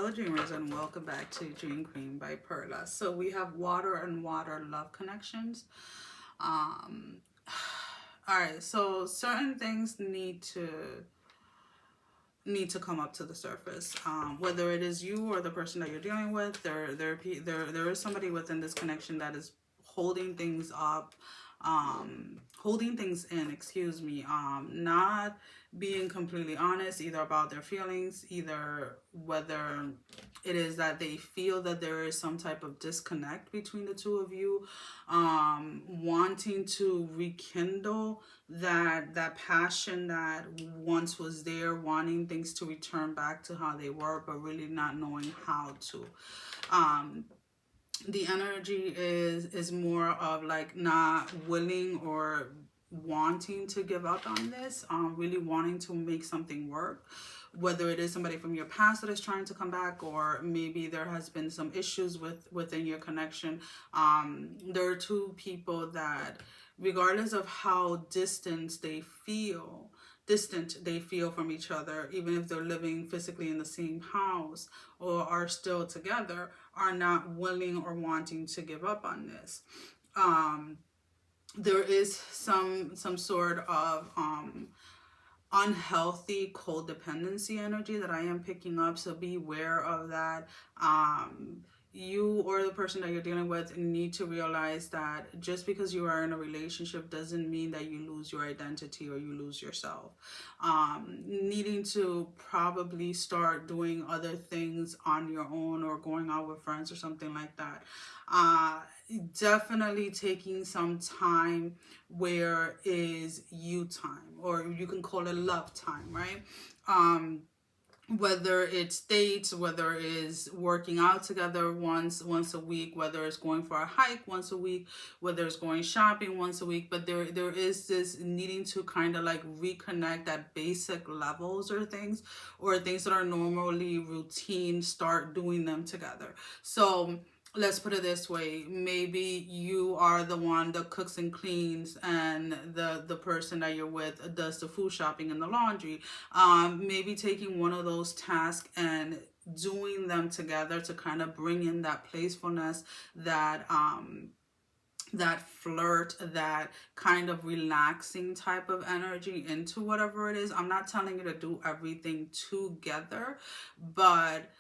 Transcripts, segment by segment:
Hello dreamers, and welcome back to Dream Queen by PERLA'S. So we have water and water love connections. Um all right, so certain things need to come up to the surface. Whether it is you or the person that you're dealing with, there is somebody within this connection that is holding things up, holding things in, excuse me, not being completely honest either about their feelings, either whether it is that they feel that there is some type of disconnect between the two of you, wanting to rekindle that passion that once was there, wanting things to return back to how they were, but really not knowing how to. um the energy is more of like not willing or wanting to give up on this, really wanting to make something work, whether it is somebody from your past that is trying to come back, or maybe there has been some issues within your connection. There are two people that, regardless of how distant they feel from each other, even if they're living physically in the same house or are still together, are not willing or wanting to give up on this. There is some sort of unhealthy codependency energy that I am picking up, so be aware of that. You or the person that you're dealing with need to realize that just because you are in a relationship doesn't mean that you lose your identity or you lose yourself. Needing to probably start doing other things on your own or going out with friends or something like that. uh Definitely taking some time where is you time, or you can call it love time, right? Whether it's dates, whether it's working out together once a week, whether it's going for a hike once a week, whether it's going shopping once a week, but there is this needing to kind of like reconnect at basic levels, or things that are normally routine, start doing them together. So let's put it this way: maybe you are the one that cooks and cleans, and the person that you're with does the food shopping and the laundry. Maybe taking one of those tasks and doing them together to kind of bring in that playfulness, that flirt, that kind of relaxing type of energy into whatever it is. I'm not telling you to do everything together, but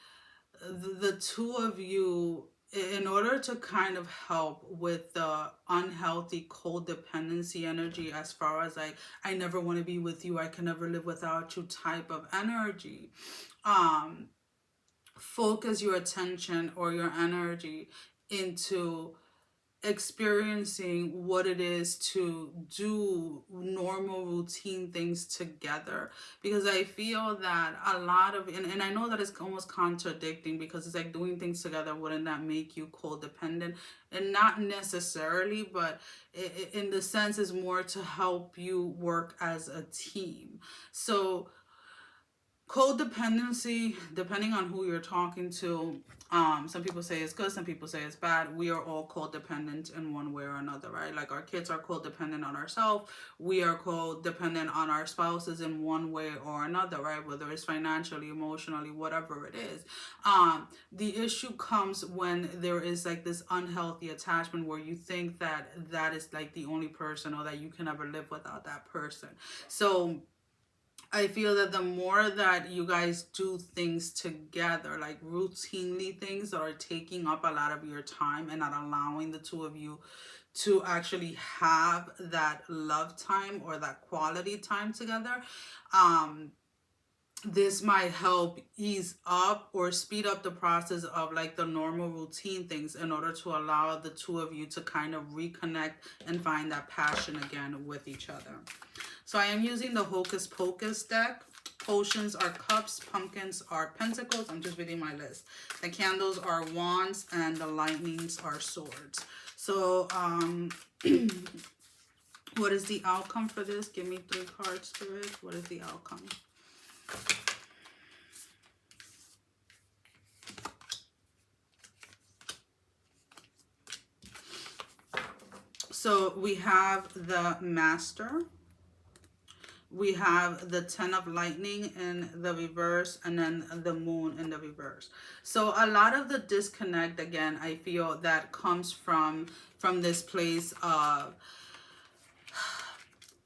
the two of you, in order to kind of help with the unhealthy codependency energy, as far as like, I never want to be with you, I can never live without you type of energy, um focus your attention or your energy into experiencing what it is to do normal routine things together. Because I feel that a lot of, and I know that it's almost contradicting, because it's like, doing things together, wouldn't that make you codependent? And not necessarily, but in the sense is more to help you work as a team. So codependency, depending on who you're talking to, some people say it's good, some people say it's bad. We are all codependent in one way or another, right? Like, our kids are codependent on ourselves, we are codependent on our spouses in one way or another, right? Whether it's financially, emotionally, whatever it is. The issue comes when there is like this unhealthy attachment, where you think that that is like the only person, or that you can never live without that person. So I feel that the more that you guys do things together, like routinely things that are taking up a lot of your time and not allowing the two of you to actually have that love time or that quality time together, um, this might help ease up or speed up the process of like the normal routine things, in order to allow the two of you to kind of reconnect and find that passion again with each other. So I am using the Hocus Pocus deck. Potions are cups, pumpkins are pentacles. I'm just reading my list. The candles are wands, and the lightnings are swords. So what is the outcome for this? Give me 3 cards, Spirit. What is the outcome? So we have the Master, we have the 10 of lightning in the reverse, and then the moon in the reverse. So a lot of the disconnect, again, I feel that comes from this place of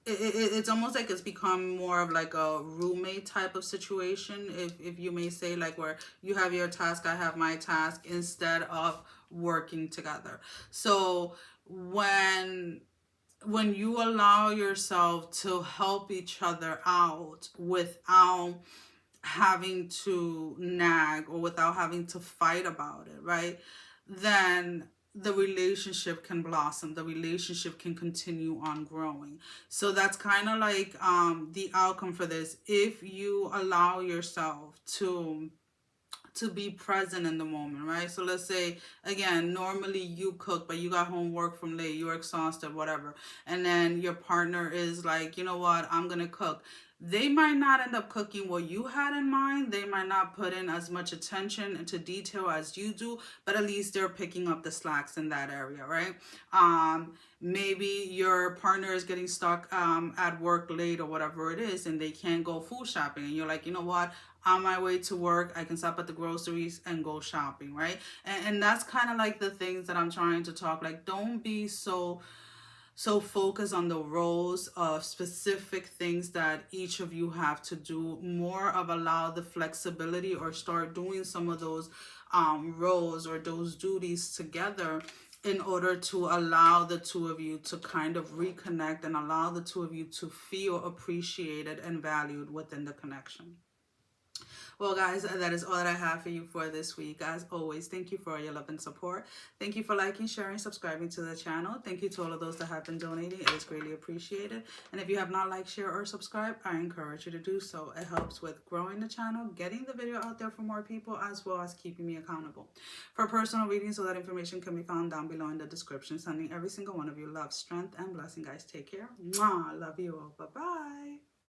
it's almost like it's become more of like a roommate type of situation, if you may say, like where you have your task, I have my task, instead of working together. So when you allow yourself to help each other out without having to nag or without having to fight about it, right? Then the relationship can blossom, the relationship can continue on growing. So that's kind of like the outcome for this. If you allow yourself to be present in the moment, right? So let's say, again, normally you cook, but you got home, work from late, you're exhausted, whatever. And then your partner is like, you know what, I'm going to cook. They might not end up cooking what you had in mind. They might not put in as much attention into detail as you do, but at least they're picking up the slacks in that area, right? Maybe your partner is getting stuck at work late or whatever it is, and they can't go food shopping. And you're like, you know what? On my way to work, I can stop at the groceries and go shopping, right? And that's kind of like the things that I'm trying to talk. Like, don't be so focus on the roles of specific things that each of you have to do. More of allow the flexibility, or start doing some of those roles or those duties together, in order to allow the two of you to kind of reconnect, and allow the two of you to feel appreciated and valued within the connection. Well, guys, that is all that I have for you for this week. As always, thank you for your love and support. Thank you for liking, sharing, subscribing to the channel. Thank you to all of those that have been donating. It is greatly appreciated. And if you have not liked, share, or subscribed, I encourage you to do so. It helps with growing the channel, getting the video out there for more people, as well as keeping me accountable. For personal readings, all that information can be found down below in the description. Sending every single one of you love, strength, and blessing, guys. Take care. Mwah. Love you all. Bye-bye.